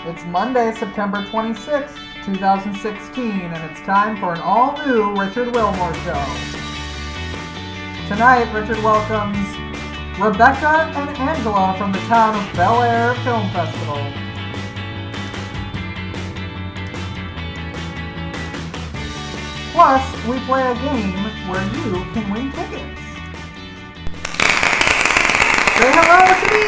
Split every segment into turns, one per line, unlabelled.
It's Monday, September 26th, 2016, and it's time for an all-new Richard Wilmore show. Tonight, Richard welcomes Rebecca and Angela from the town of Bel Air Film Festival. Plus, we play a game where you can win tickets. Say hello to me!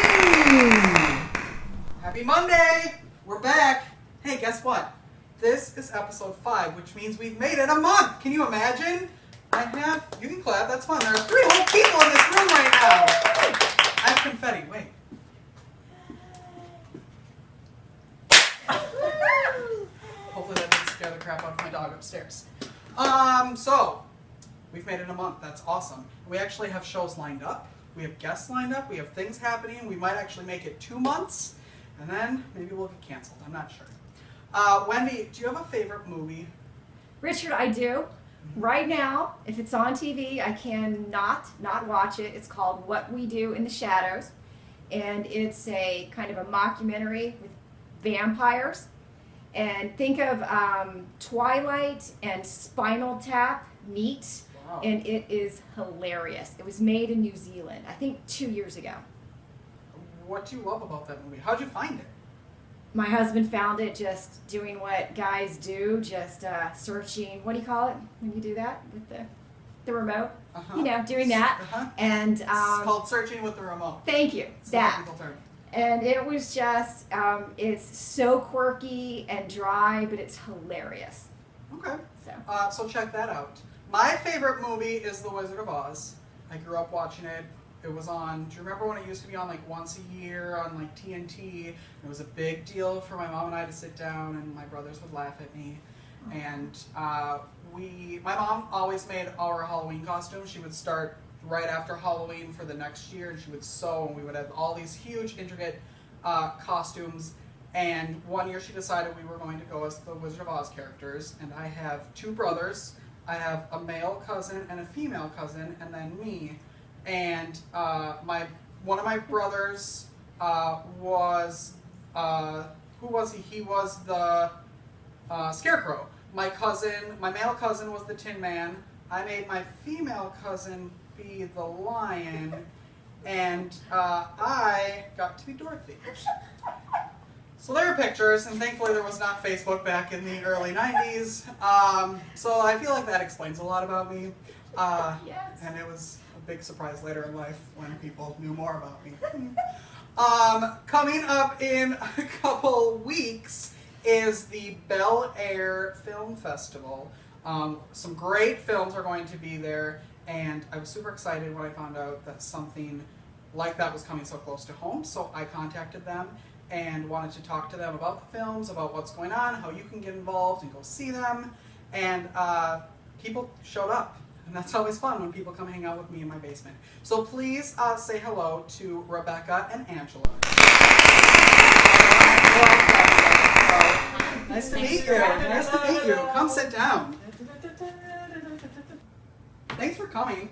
Happy Monday! We're back! Hey, guess what? This is episode 5, which means we've made it a month! Can you imagine? You can clap, that's fun. There are 3 whole people in this room right now! I have confetti, wait. Hopefully that didn't scare the crap out of my dog upstairs. So, we've made it a month, that's awesome. We actually have shows lined up, we have guests lined up, we have things happening, we might actually make it 2 months. And then maybe we'll get canceled. I'm not sure. Wendy, do you have a favorite movie?
Richard, I do. Right now, if it's on TV, I cannot not watch it. It's called What We Do in the Shadows. And it's a kind of a mockumentary with vampires. And think of Twilight and Spinal Tap meet.
Wow.
And it is hilarious. It was made in New Zealand, I think 2 years ago.
What do you love about that movie? How'd you find it?
My husband found it just doing what guys do, just searching, what do you call it when you do that with the remote?
Uh-huh.
You know, doing that.
Uh-huh.
And
It's called Searching with the Remote.
thank you,
It's a
that.
technical term.
And it was just, it's so quirky and dry, but it's hilarious.
Okay.
So
So check that out. My favorite movie is The Wizard of Oz. I grew up watching it. It was on, do you remember when it used to be on like once a year on like TNT? It was a big deal for my mom and I to sit down, and my brothers would laugh at me. And my mom always made our Halloween costumes. She would start right after Halloween for the next year, and she would sew, and we would have all these huge, intricate costumes. And one year she decided we were going to go as the Wizard of Oz characters, and I have 2 brothers. I have a male cousin and a female cousin, and then me. And one of my brothers was who was he? He was the Scarecrow. My male cousin was the Tin Man. I made my female cousin be the Lion, and I got to be Dorothy. So there are pictures, and thankfully there was not Facebook back in the early 90s. So I feel like that explains a lot about me.
yes.
And it was a big surprise later in life when people knew more about me. Coming up in a couple weeks is the Bel Air Film Festival. Some great films are going to be there, and I was super excited when I found out that something like that was coming so close to home, so I contacted them and wanted to talk to them about the films, about what's going on, how you can get involved and go see them, and people showed up. And that's always fun when people come hang out with me in my basement. So please say hello to Rebecca and Angela. Nice to meet you. Nice to meet you. Come sit down. Thanks for coming.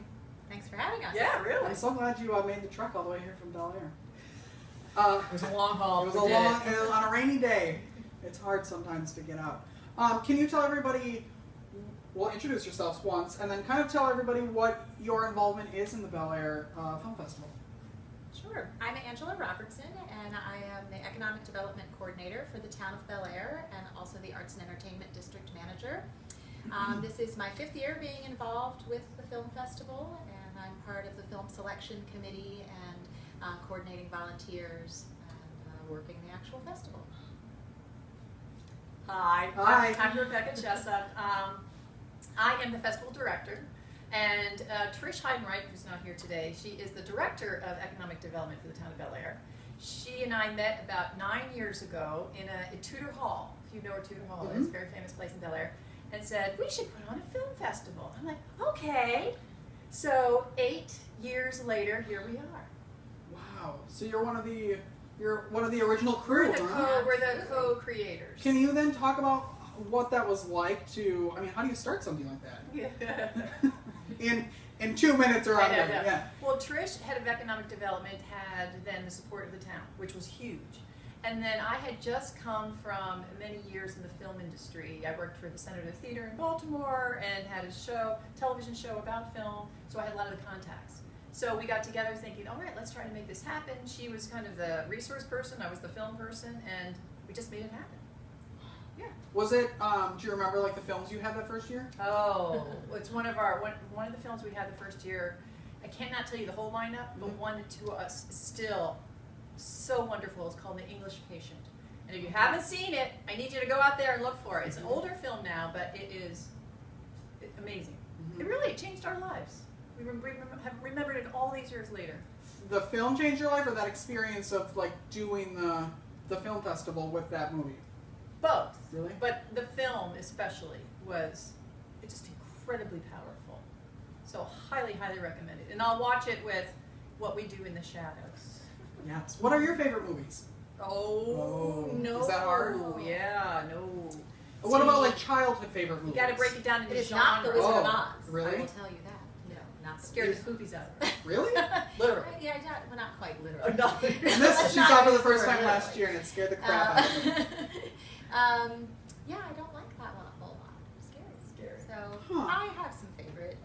Thanks for having us.
Yeah, really.
I'm so glad you made the trek all the way here from Bel Air.
It was a long haul.
It was on a rainy day. It's hard sometimes to get out. Can you tell everybody, well, introduce yourselves once, and then kind of tell everybody what your involvement is in the Bel Air Film Festival.
Sure. I'm Angela Robertson, and I am the Economic Development Coordinator for the town of Bel Air, and also the Arts and Entertainment District Manager. This is my 5th year being involved with the film festival, and I'm part of the film selection committee and coordinating volunteers and working the actual festival.
Hi.
Hi.
I'm Rebecca Jessup. I am the festival director, and Trish Heidenreich, who's not here today, she is the director of economic development for the town of Bel Air. She and I met about 9 years ago in Tudor Hall, if you know where Tudor Hall is, a very famous place in Bel Air, and said, we should put on a film festival. I'm like, okay. So 8 years later, here we are.
Wow. So you're one of the original crew, huh?
We're the co-creators.
Can you then talk about what that was like to, I mean, how do you start something like that?
Yeah.
In 2 minutes or
I know,
under, yeah.
Well, Trish, head of economic development, had then the support of the town, which was huge. And then I had just come from many years in the film industry. I worked for the Senator Theater in Baltimore and had a show, television show about film, so I had a lot of the contacts. So we got together thinking, all right, let's try to make this happen. She was kind of the resource person, I was the film person, and we just made it happen. Yeah.
Was it, do you remember like the films you had that first year?
Oh, it's one of the films we had the first year. I cannot tell you the whole lineup, but one to us is still so wonderful. It's called The English Patient. And if you haven't seen it, I need you to go out there and look for it. It's an older film now, but it is amazing. It really changed our lives. We have remembered it all these years later.
The film changed your life, or that experience of like doing the film festival with that movie?
Both.
Really?
But the film especially was just incredibly powerful. So highly, highly recommended. And I'll watch it with What We Do in the Shadows.
Yes. What are your favorite movies?
Oh, no.
Is that hard?
Yeah, no.
What about like childhood favorite movies?
You got to break it down into
It is
genre.
not The Wizard of Oz.
Really?
I will tell you that. No, not
Scared the poopies out of her.
Really?
Literally.
Yeah, well, not quite literally.
No.
And this she saw for the first time last year, and it scared the crap out of me.
Yeah, I don't like that one a whole lot. Scary. So
Huh.
I have some favorite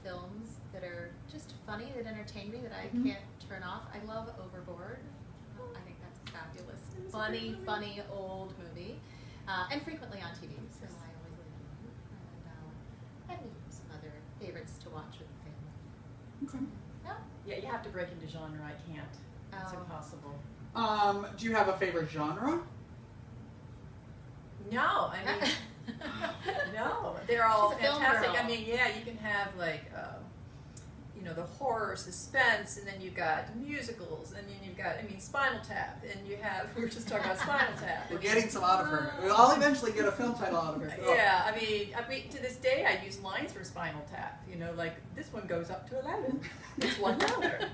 films that are just funny, that entertain me, that I can't turn off. I love Overboard. I think that's a fabulous, funny old movie, and frequently on TV. So I always leave it on. And some other favorites to watch with the family.
Okay.
Yeah.
Yeah, you have to break into genre. I can't. It's
Oh.
impossible.
Do you have a favorite genre?
No, I mean, no, they're all
She's a film
fantastic.
girl.
I mean, yeah, you can have like, you know, the horror, suspense, and then you've got musicals, and then you've got, I mean, Spinal Tap, and you have, we were just talking about Spinal Tap.
We're getting some out of her. I'll eventually get a film title out of her.
Yeah, I mean, to this day, I use lines for Spinal Tap. You know, like this one goes up to 11. It's $1.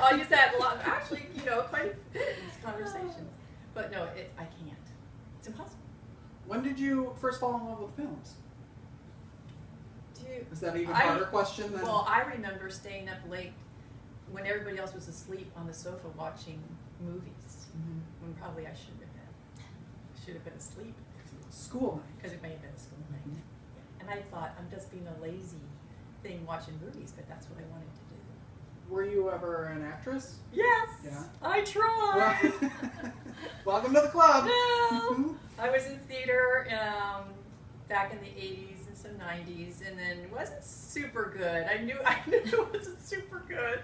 I'll use that a lot. Actually, you know, quite a bit in these conversations. But no, I can't. It's impossible.
When did you first fall in love with films?
Dude,
Is that an even harder question than?
well, I remember staying up late when everybody else was asleep on the sofa watching movies. When probably I shouldn't have been. I should have been asleep.
School night.
Because it may have been a school night. And I thought, I'm just being a lazy thing watching movies, but that's what I wanted to do.
Were you ever an actress?
Yes!
Yeah.
I tried!
Welcome to the club.
No. I was in theater back in the 80s and some 90s, and then it wasn't super good. I knew it wasn't super good.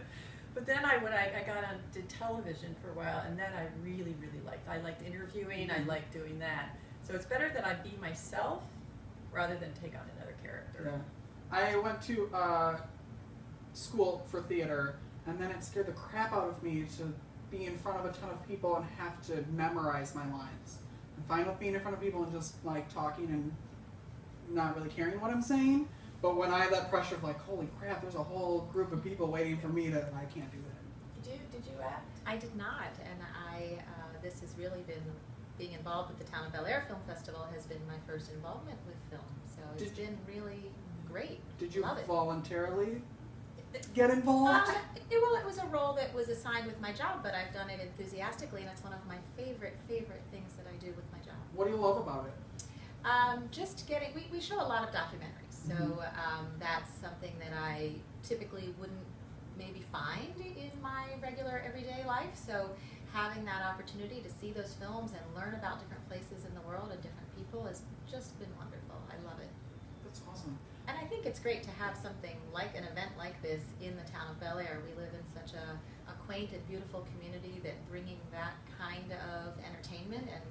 But then when I got on did television for a while, and then I really, really liked. I liked interviewing. I liked doing that. So it's better that I be myself rather than take on another character.
Yeah. I went to school for theater, and then it scared the crap out of me to be in front of a ton of people and have to memorize my lines. I'm fine with being in front of people and just like talking and not really caring what I'm saying, but when I have that pressure of like, holy crap, there's a whole group of people waiting for me I can't do that.
Did you act?
I did not, and this has really been, being involved with the Town of Bel Air Film Festival has been my first involvement with film, so it's been really great.
Did you
Love it.
voluntarily get involved?
It was a role that was assigned with my job, but I've done it enthusiastically, and it's one of my favorite things that I do with my job.
What do you love about it?
Just getting, we show a lot of documentaries, so that's something that I typically wouldn't maybe find in my regular everyday life, so having that opportunity to see those films and learn about different places in the world and different people has just been wonderful. I love it.
That's awesome.
And I think it's great to have something like an event like this in the town of Bel Air. We live in such a quaint and beautiful community that bringing that kind of entertainment and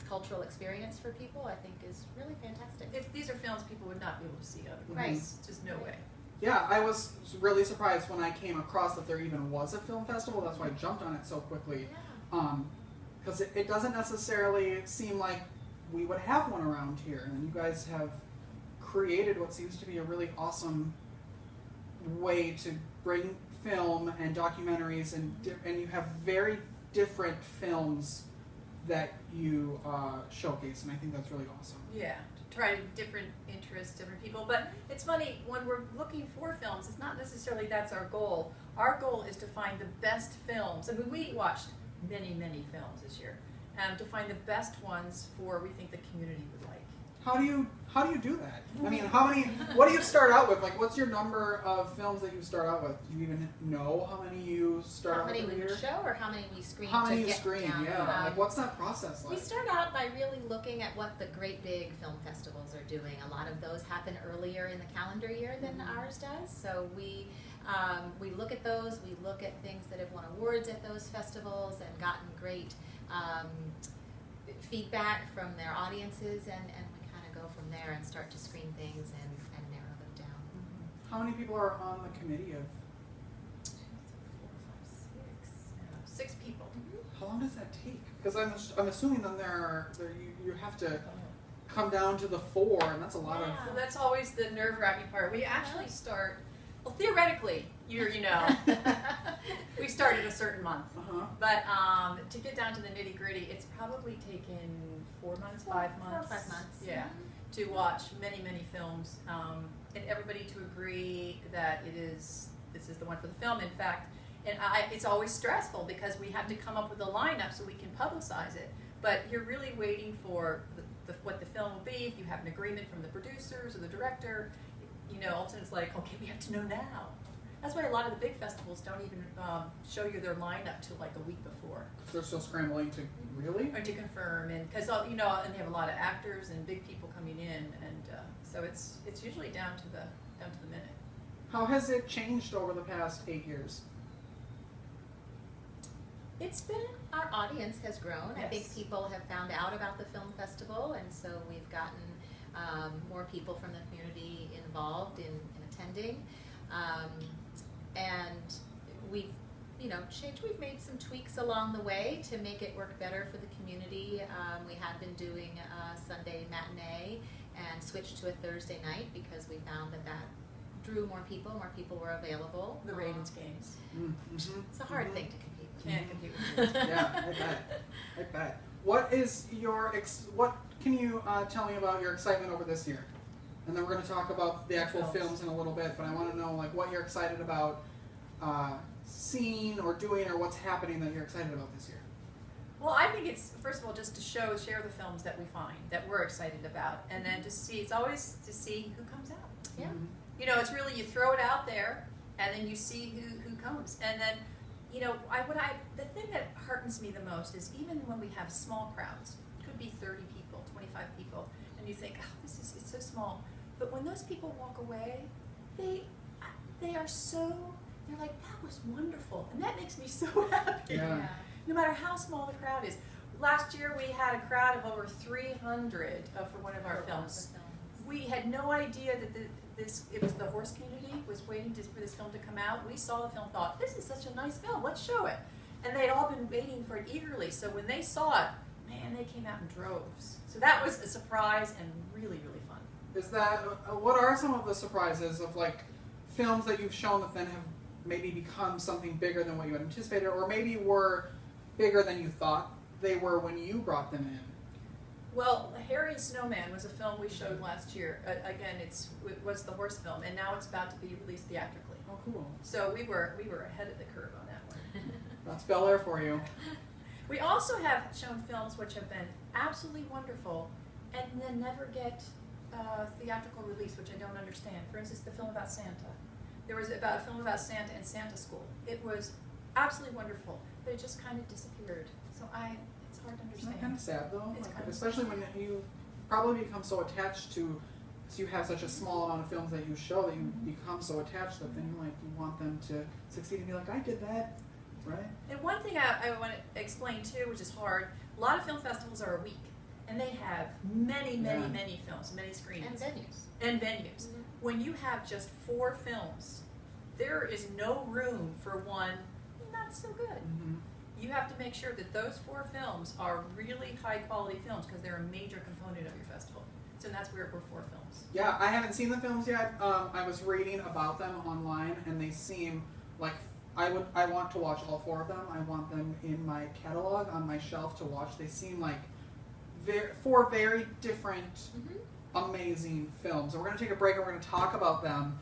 cultural experience for people, I think, is really fantastic.
These are films people would not be able to see otherwise.
Right.
Just no way.
Yeah, I was really surprised when I came across that there even was a film festival. That's why I jumped on it so quickly.
Yeah.
Because it doesn't necessarily seem like we would have one around here. And you guys have created what seems to be a really awesome way to bring film and documentaries, and you have very different films that you showcase, and I think that's really awesome.
Yeah, to try different interests, different people. But it's funny, when we're looking for films, it's not necessarily that's our goal. Our goal is to find the best films. I mean, we watched many, many films this year, to find the best ones for we think the community would like.
How do you do that? I mean, what do you start out with? Like, what's your number of films that you start out with? Do you even know how many you start
How
out
many
with
we
every year?
show or how many we screen
How
to
many you
get
screen?
down?
Yeah. Like, what's that process like?
We start out by really looking at what the great big film festivals are doing. A lot of those happen earlier in the calendar year than ours does. So we look at those. We look at things that have won awards at those festivals and gotten great feedback from their audiences, and we kind of go from there and start to screen things and narrow them down.
How many people are on the committee of?
6 people.
How long does that take? Because I'm assuming then you have to come down to the 4, and that's a lot of.
So that's always the nerve-wracking part. We actually start. Well, theoretically, we start at a certain month. But to get down to the nitty-gritty, it's probably taken 4 months, 5 months.
4 or 5 months.
Yeah, to watch many, many films, and everybody to agree that this is the one for the film. In fact, it's always stressful because we have to come up with a lineup so we can publicize it. But you're really waiting for what the film will be. If you have an agreement from the producers or the director, ultimately it's like, okay, we have to know now. That's why a lot of the big festivals don't even show you their lineup till like a week before.
They're still scrambling to really.
Or to confirm, and because and they have a lot of actors and big people coming in, and so it's usually down to the minute.
How has it changed over the past 8 years?
It's been, our audience has grown.
Yes.
I think people have found out about the film festival, and so we've gotten more people from the community involved in attending. And we've, changed. We've made some tweaks along the way to make it work better for the community. We had been doing a Sunday matinee and switched to a Thursday night because we found that drew more people were available.
The Ravens games.
Mm-hmm.
It's a hard thing to compete with.
Can't compete with it.
Yeah, I bet. What can you tell me about your excitement over this year? And then we're going to talk about the actual films in a little bit, but I want to know what you're excited about seeing or doing, or what's happening that you're excited about this year.
Well, I think it's, first of all, just to share the films that we find that we're excited about, and then it's always to see who comes out.
Yeah.
Mm-hmm.
It's really, you throw it out there, and then you see who comes. And then, the thing that heartens me the most is even when we have small crowds, could be 30 people, 25 people, and you think, oh, it's so small. But when those people walk away, they're like, that was wonderful. And that makes me so happy.
Yeah.
No matter how small the crowd is. Last year we had a crowd of over 300 for one of our films. We had no idea that it was the horse community was waiting for this film to come out. We saw the film, thought, this is such a nice film, let's show it. And they'd all been waiting for it eagerly. So when they saw it, man, they came out in droves. So that was a surprise and really, really fun.
What are some of the surprises of films that you've shown that then have maybe become something bigger than what you had anticipated, or maybe were bigger than you thought they were when you brought them in?
Well, Harry and Snowman was a film we showed last year. Again, it was the horse film, and now it's about to be released theatrically.
Oh, cool.
So we were ahead of the curve on that one.
That's Bel Air for you.
We also have shown films which have been absolutely wonderful and then never get theatrical release, which I don't understand. For instance, the film about Santa. There was a film about Santa and Santa School. It was absolutely wonderful, but it just kind of disappeared. So it's hard to
Isn't
understand.
that kind of sad though?
It's kind of
Especially when you probably become so attached to, so you have such a small amount of films that you show that you become so attached that then you want them to succeed and be like, I did that, right?
And one thing I want to explain too, which is hard, a lot of film festivals are a week, and they have many films, many screenings. And venues.
Mm-hmm.
When you have just 4 films, there is no room for one not so good.
Mm-hmm.
You have to make sure that those 4 films are really high quality films because they're a major component of your festival. So that's where we're 4 films.
Yeah, I haven't seen the films yet. I was reading about them online, and they seem like I want to watch all 4 of them. I want them in my catalog on my shelf to watch. They seem like 4 very different, amazing films. And we're going to take a break and we're going to talk about them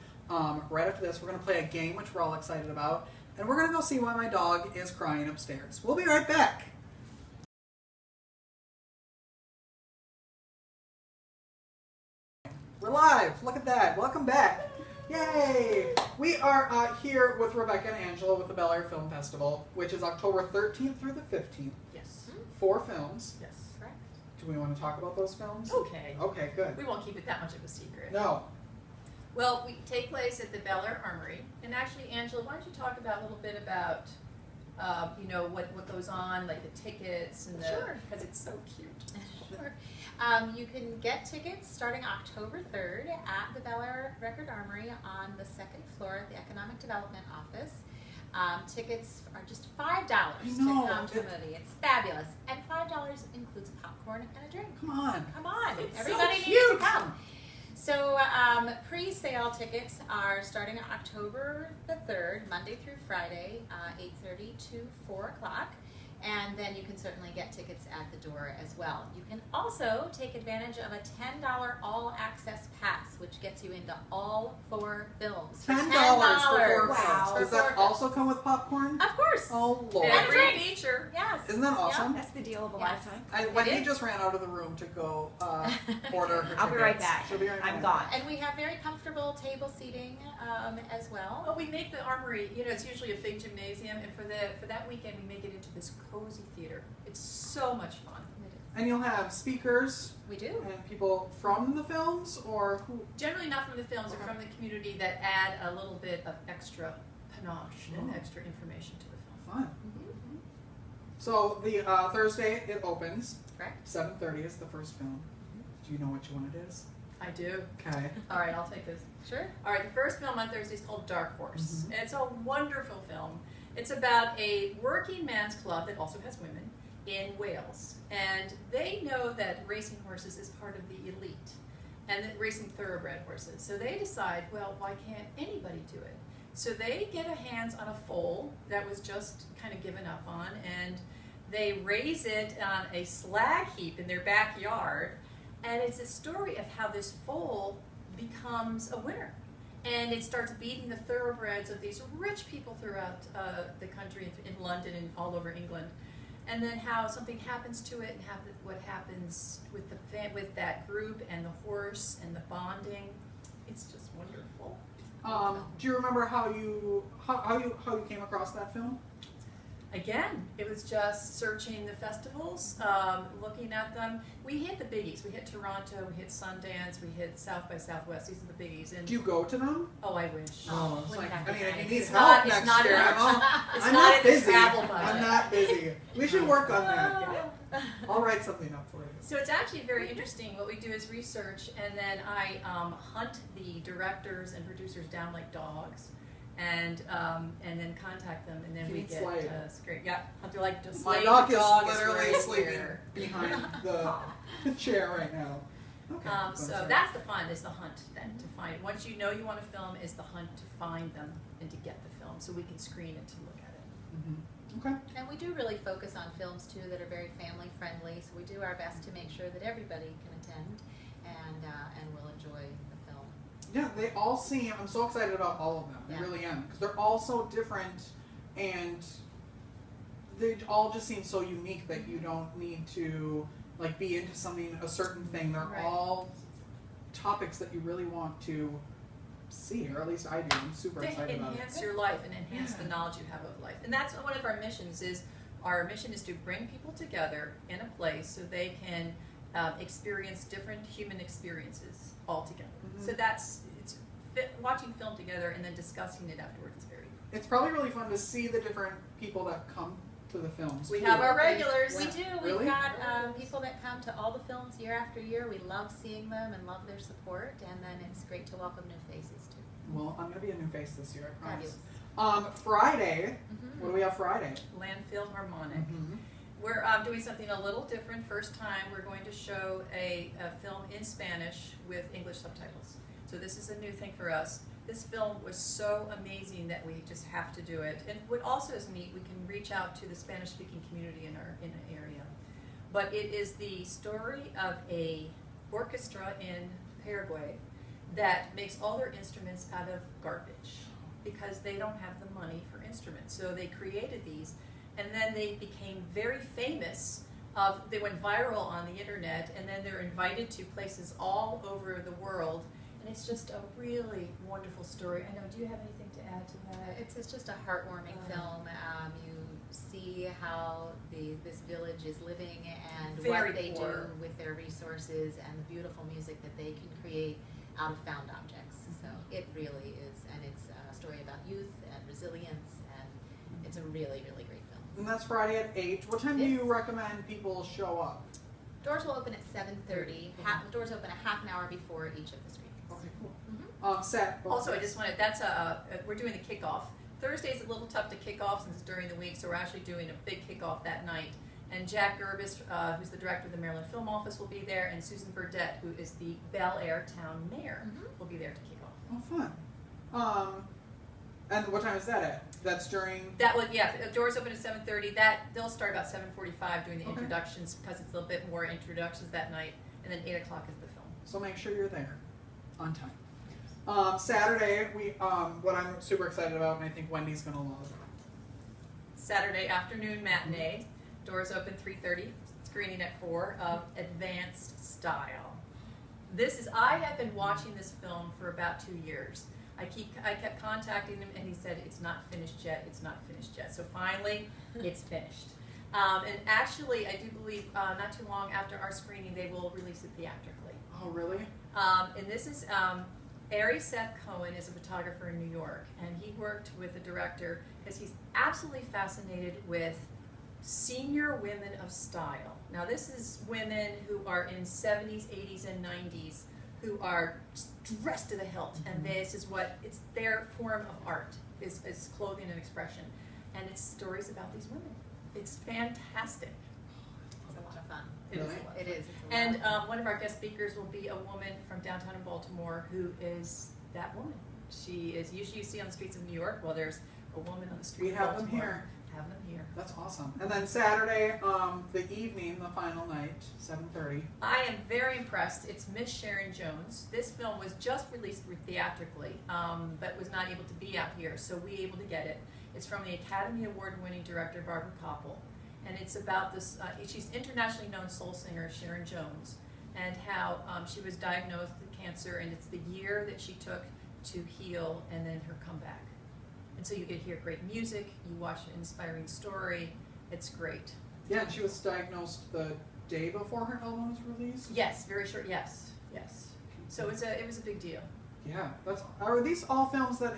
right after this. We're going to play a game which we're all excited about. and we're going to go see why my dog is crying upstairs. We'll be right back. We're live. Look at that. Welcome back. Yay! We are here with Rebecca and Angela with the Bel Air Film Festival, which is October 13th through the 15th.
Yes.
4 films.
Yes. Correct.
Do we want to talk about those films?
Okay.
Okay, good.
We won't keep it that much of a secret.
No.
Well, we take place at the Bel Air Armory. And actually, Angela, why don't you talk about a little bit about, you know, what goes on, like the tickets and the...
Sure.
Because it's so cute.
Sure. You can get tickets starting October 3rd at the Bel Air Record Armory on the 2nd floor at the Economic Development Office. Tickets are just $5 to come to the movie. It's fabulous. And $5 includes popcorn and a drink.
Come on.
Come on.
It's
Everybody
so
needs
cute.
to come. So pre-sale tickets are starting October the 3rd, Monday through Friday, 8:30 to 4 o'clock. And then you can certainly get tickets at the door as well. You can also take advantage of a $10 all-access pass, which gets you into all 4 films.
$10 for 4
Wow.
films. Does that also come with popcorn?
Of course.
Oh, Lord.
And
Every
drinks.
feature.
Yes.
Isn't that awesome?
That's the deal of a
Yes.
lifetime.
Wendy
It is.
just ran out of the room to go order her
I'll be right
tickets.
back.
She'll be right
I'm
back.
gone.
And we have very comfortable table seating as well.
Well, we make the Armory, you know, it's usually a big gymnasium, and for that weekend, we make it into this cozy theater. It's so much fun.
And you'll have speakers
We do.
and people from the films, or who?
Generally not from the films, or from the community that add a little bit of extra panache and
Oh.
extra information to the film.
Fun.
Mm-hmm.
So the Thursday it opens.
Correct.
7:30 is the first film. Do you know which one it is?
I do.
Okay.
All right, I'll take this.
Sure.
All right, the first film on Thursday is called Dark Horse.
Mhm.
And it's a wonderful film. It's about a working man's club that also has women in Wales. And they know that racing horses is part of the elite and that racing thoroughbred horses. So they decide, well, why can't anybody do it? So they get a hands on a foal that was just kind of given up on, and they raise it on a slag heap in their backyard. And it's a story of how this foal becomes a winner. And it starts beating the thoroughbreds of these rich people throughout the country, in London and all over England. And then how something happens to it, and what happens with with that group and the horse and the bonding. It's just wonderful.
Do you remember how you came across that film?
Again, it was just searching the festivals, looking at them. We hit the biggies. We hit Toronto, we hit Sundance, we hit South by Southwest. These are the biggies. And
Do you go to them?
oh, I wish.
Oh, it's
wouldn't
like,
that
I
be
mean, if
nice?
you need
It's
help
not- it's
next
not
year,
enough.
I'm
It's
not
not in the
busy.
travel budget.
I'm not busy. We should work on that. I'll write something up for you.
So it's actually very interesting. What we do is research, and then I hunt the directors and producers down like dogs, and then contact them, and then we
Feed
get
Slade.
great. Yeah, hunt her like just
My
Slade
dog
the
is
dog
literally
right
sleeping
here.
behind the chair right now. Okay.
So that's the fun, is the hunt then, to find. Once you know you want to film, is the hunt to find them and to get the film, so we can screen it to look at it.
Mhm. Okay.
And we do really focus on films too that are very family friendly. So we do our best to make sure that everybody can attend and will enjoy the film.
Yeah, they all seem. I'm so excited about all of them.
Yeah.
I really am, because they're all so different, and they all just seem so unique that you don't need to like be into something, a certain thing. They're
Right.
all topics that you really want to see, or at least I do. I'm super
They
excited about it.
enhance your life and enhance
Yeah.
the knowledge you have of life. And that's one of our missions is, our mission is to bring people together in a place so they can experience different human experiences all together.
Mhm.
So watching film together and then discussing it afterwards is very.
It's probably really fun to see the different people that come to the films.
We
too.
have our regulars.
We
Yeah.
do.
Really?
We've got people that come to all the films year after year. We love seeing them and love their support. And then it's great to welcome new faces too.
Well, I'm gonna be a new face this year, I promise.
Fabulous.
Friday.
Mhm.
What do we have Friday?
Landfill Harmonic.
Mhm.
We're doing something a little different. First time, we're going to show a film in Spanish with English subtitles. So this is a new thing for us. This film was so amazing that we just have to do it. And what also is neat, we can reach out to the Spanish-speaking community in the area. But it is the story of a orchestra in Paraguay that makes all their instruments out of garbage. because they don't have the money for instruments. So they created these, and then they became very famous. They went viral on the internet, and then they're invited to places all over the world. And it's just a really wonderful story. I know, do you have anything to add to that?
It's just a heartwarming film. You see how this village is living and
Very
what they
poor.
do with their resources and the beautiful music that they can create out of found objects. So it really is, and it's a story about youth and resilience, and it's a really, really great film.
And that's Friday at 8. What time do you recommend people show up?
Doors will open at 7:30. Doors open a half an hour before each of the screenings.
Okay, cool. Set.
Also, I just wanted, we're doing the kickoff. Thursday's a little tough to kick off since it's during the week, so we're actually doing a big kickoff that night. And Jack Gerbis, who's the director of the Maryland Film Office, will be there, and Susan Burdett, who is the Bel Air town mayor, will be there to kick off.
Oh, fun. And what time is that at? That's during...
That would, the doors open at 7:30. They'll start about 7:45 doing the introductions, because it's a little bit more introductions that night, and then 8 o'clock is the film.
So make sure you're there on time. Saturday, what I'm super excited about, and I think Wendy's gonna love.
Saturday afternoon matinee. Doors open 3:30. Screening at 4 of Advanced Style. I have been watching this film for about 2 years. I kept contacting him, and he said it's not finished yet. It's not finished yet. So finally, it's finished. And actually, I do believe not too long after our screening, they will release it theatrically.
Oh, really?
And this is Ari Seth Cohen is a photographer in New York, and he worked with the director because he's absolutely fascinated with senior women of style. Now, this is women who are in 70s, 80s, and 90s who are dressed to the hilt, and this is it's their form of art, is clothing and expression. And it's stories about these women. It's fantastic.
It's a lot of fun.
It is a lot of fun. And one of our guest speakers will be a woman from downtown in Baltimore who is that woman. She is usually you see on the streets of New York. Well, there's a woman on the street of Baltimore.
We have them here.
Have them here.
That's awesome. And then Saturday, the evening, the final night, 7:30.
I am very impressed. It's Miss Sharon Jones. This film was just released theatrically, but was not able to be out here, so we were able to get it. It's from the Academy Award-winning director Barbara Koppel, and it's about this. She's internationally known soul singer Sharon Jones, and how she was diagnosed with cancer, and it's the year that she took to heal, and then her comeback. And so you get to hear great music, you watch an inspiring story. It's great.
Yeah, and she was diagnosed the day before her album was released.
Yes, very short. Yes. So it was a big deal.
Yeah, are these all films that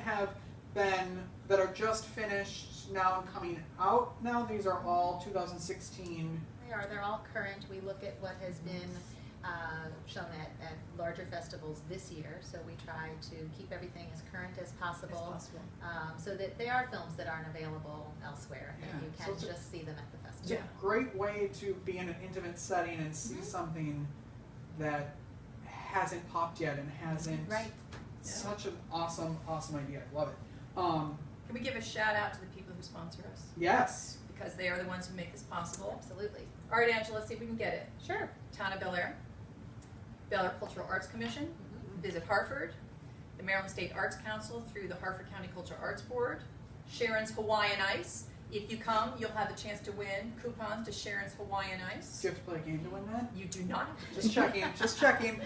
are just finished now and coming out now? These are all 2016.
They're all current. We look at what has been shown at larger festivals this year, so we try to keep everything as current as possible, so that they are films that aren't available elsewhere, and you can just see them at the festival.
It's a great way to be in an intimate setting and see something that hasn't popped yet and hasn't.
Right.
Such an awesome idea. I love it.
Can we give a shout out to the people who sponsor us?
Yes.
Because they are the ones who make this possible.
Absolutely.
All right, Angela, let's see if we can get it.
Sure.
Town of Bel Air, Bel Air Cultural Arts Commission, Visit Hartford, the Maryland State Arts Council through the Hartford County Cultural Arts Board, Sharon's Hawaiian Ice. If you come, you'll have the chance to win coupons to Sharon's Hawaiian Ice.
Do you have to play a game to win that?
You do not.
Just checking. Just checking.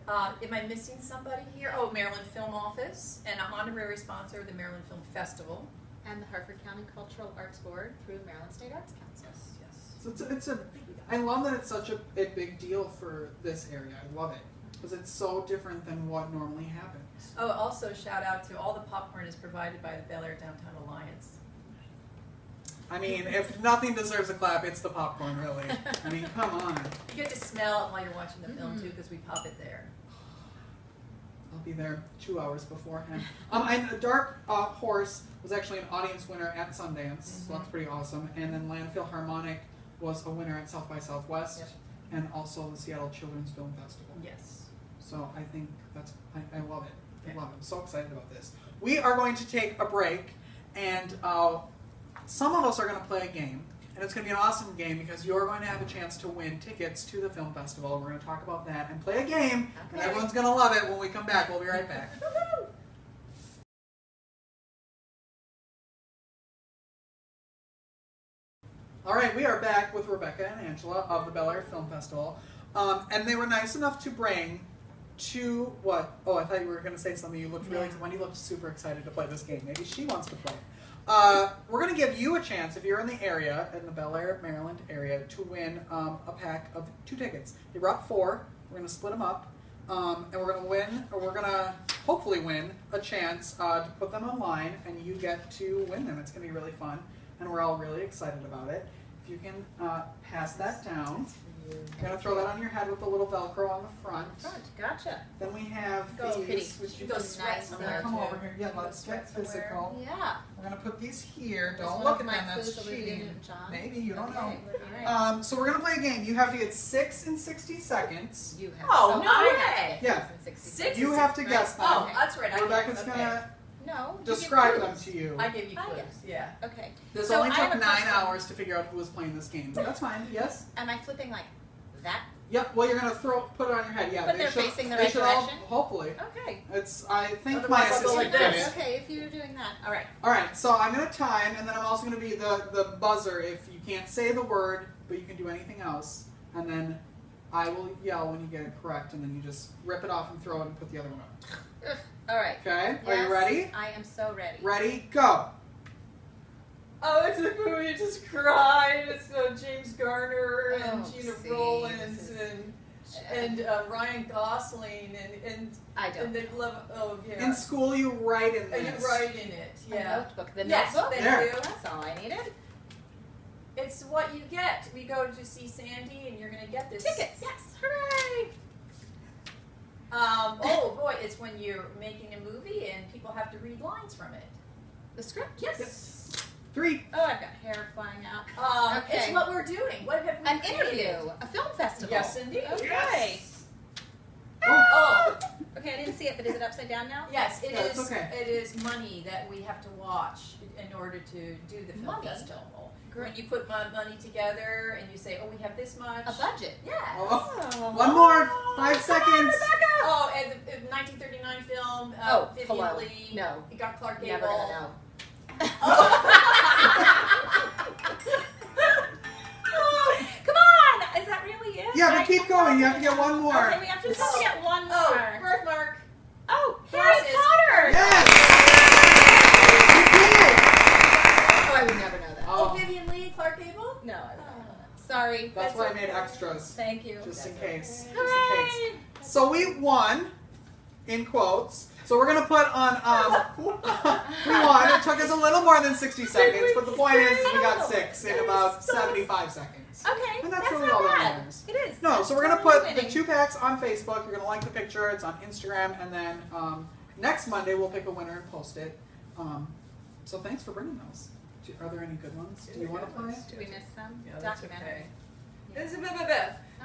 Am I missing somebody here? Oh, Maryland Film Office, and an honorary sponsor of the Maryland Film Festival.
And the Hartford County Cultural Arts Board through Maryland State Arts Council.
So I love that it's such a big deal for this area. I love it because it's so different than what normally happens.
Oh, also shout out to all the popcorn is provided by the Bel Air Downtown Alliance.
I mean, if nothing deserves a clap, it's the popcorn, really. I mean, come on.
You get to smell it while you're watching the film too, because we pop it there.
I'll be there 2 hours beforehand. And Dark Horse was actually an audience winner at Sundance, so that's pretty awesome. And then Landfill Harmonic was a winner at South by Southwest, and also the Seattle Children's Film Festival.
Yes.
So I think I love it. I love it. I'm so excited about this. We are going to take a break, and some of us are going to play a game. And it's going to be an awesome game because you're going to have a chance to win tickets to the film festival. We're going to talk about that and play a game, and everyone's going to love it when we come back. We'll be right back. All right, we are back with Rebecca and Angela of the Bel Air Film Festival. And they were nice enough to bring two, what? Oh, I thought you were going to say something. You looked really, Wendy looked super excited to play this game. Maybe she wants to play. We're going to give you a chance, if you're in the area, in the Bel Air, Maryland area, to win a pack of 2 tickets. They brought 4. We're going to split them up. And we're going to win, or we're going to hopefully win, a chance to put them online, and you get to win them. It's going to be really fun, and we're all really excited about it. If you can pass that down. You're going to throw that on your head with the little Velcro on the front.
Gotcha.
Then we have
Go,
these,
Kitty.
which you
Go
can
sweat
I'm
somewhere,
going to come
too.
over here. Yeah, let's get physical.
Yeah.
We're going to put these here.
Just
Don't
one
look
of
at
my
them. That's
clues Olivia
cheating.
Newton-John.
Maybe. You don't know.
Okay, all right.
So we're going to play a game. You have to get 6 in 60 seconds.
You have.
Oh, no
I
way.
have
Yeah.
6 and 60.
6
You have to guess them.
Oh, that's right. I
Rebecca's
gave,
going to
No. you
describe
give
them
clues.
to you.
I gave you
I
clues.
guess.
Yeah.
Okay.
This
So
only
I have
took
a
9
question.
hours to figure out who was playing this game. But that's fine. Yes?
Am I flipping like that?
Yep. Well, you're going to put it on your head. Yeah.
But
they
they're
should,
facing the
they
right
should all,
direction?
hopefully.
Okay.
I think
Otherwise
my
I'll go
assistant
like
did
this.
it.
Okay, if you're doing that. All right.
All right, so I'm going to time, and then I'm also going to be the buzzer if you can't say the word, but you can do anything else. And then I will yell when you get it correct, and then you just rip it off and throw it and put the other one up.
Ugh. All right.
Okay? Are
Yes,
you ready?
I am so ready.
Ready, go.
Oh, it's a movie. You just cried. It's James Garner and
Oh,
Gina
see,
Rowlands
this
and Ryan Gosling and
I don't.
and they love. Oh yeah.
In school, you write in
And
this.
you write in it.
A
Yeah.
notebook. The
Yes,
notebook?
thank
There.
you.
That's all I needed.
It's what you get. We go to see Sandy, and you're gonna get this.
Tickets.
Yes. Hooray! Oh boy, it's when you're making a movie and people have to read lines from it.
The script?
Yes.
3.
Oh, I've got hair flying out.
It's
Okay.
what we're doing. What have we
An
created?
interview. A film festival.
Yes, indeed.
Okay.
Yes.
Oh,
Okay, I didn't see it, but is it upside down now?
yes, it
Yeah, it's
is.
okay.
It is money that we have to watch in order to do the film
Money?
festival. When you put money together and you say, "Oh, we have this much."
A budget.
Yeah.
Oh. One more. 5 seconds.
Oh, and the 1939 film.
Oh,
Vivian
hello.
Lee.
No.
It got Clark Gable.
Never gonna know.
Come on! Is that really it?
Yeah, but keep going. You have to get one more.
Okay, we have to just get one more.
Oh, birthmark.
Oh,
Harry
Harry Potter.
Yes! You did it!
Oh, I would never know that.
Oh, Vivian Lee, Clark Gable.
No, I would never know that. Sorry.
That's why I made extras.
Thank you.
Just in case. Just in
Hooray!
case. So we won, in quotes. So we're gonna put on, we won. It took us a little more than 60 seconds, but the point is we got 6 in about 75 seconds.
Okay,
And that's
that's
really
not
all that
bad.
matters.
It is.
No, so we're gonna
Totally
put the
winning.
2 packs on Facebook. You're gonna like the picture. It's on Instagram, and then next Monday we'll pick a winner and post it. So thanks for bringing those. Are there any good ones? Do you want to play?
Do we miss some?
Yeah, that's
Documentary.
okay. It's a bit.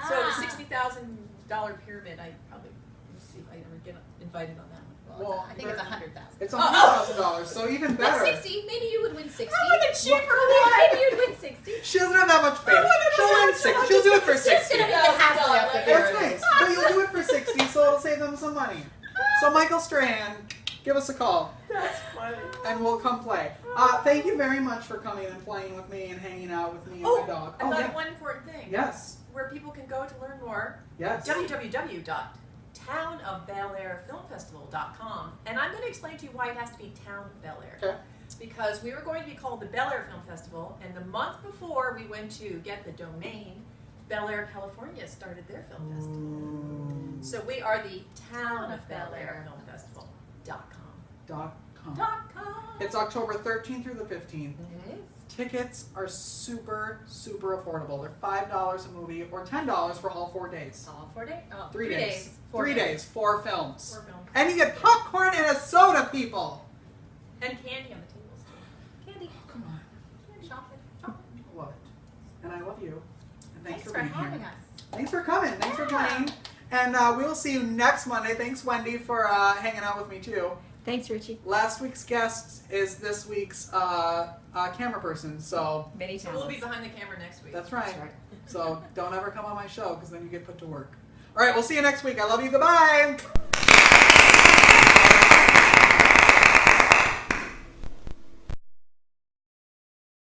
So the
Ah.
$60,000 pyramid, I probably let me see if I ever get invited on that one.
Well,
I think it's 100,000.
It's $100,000, so even
But
better.
60, maybe you would win 60.
I want a cheaper
Maybe you'd win 60.
She doesn't have that much faith. She'll win 6. She'll do it for 60.
gonna be halfway up the
That's
pyramid.
nice. But you'll do it for 60, so it'll save them some money. So Michael Strahan, give us a call,
That's funny.
and we'll come play. Thank you very much for coming and playing with me and hanging out with me and my dog.
I thought
yeah.
of one important thing.
Yes.
Where people can go to learn more.
Yes.
www.townofbelairfilmfestival.com. And I'm going to explain to you why it has to be Town of Bel Air.
Okay.
Because we were going to be called the Bel Air Film Festival, and the month before we went to get the domain, Bel Air, California started their film festival. So we are the Town of Bel Air Film Festival.com.
.com. It's October 13th through the 15th.
It is.
Tickets are super, super affordable. They're $5 a movie or $10 for all 4 days.
All 4 days? Oh,
3 days.
4
3 days, 4 films.
4 films.
And you get popcorn and a soda, people.
And candy on the tables too.
Candy.
Come on.
Chocolate.
What? And I love you. And
Thanks for
being
having
here.
us.
Thanks for coming. Thanks for
Yeah.
playing. And we'll see you next Monday. Thanks, Wendy, for hanging out with me, too.
Thanks, Richie.
Last week's guest is this week's camera person, so
Many
So we'll be
talents.
behind the camera next week.
that's right. So don't ever come on my show because then you get put to work. All right, we'll see you next week. I love you. Goodbye.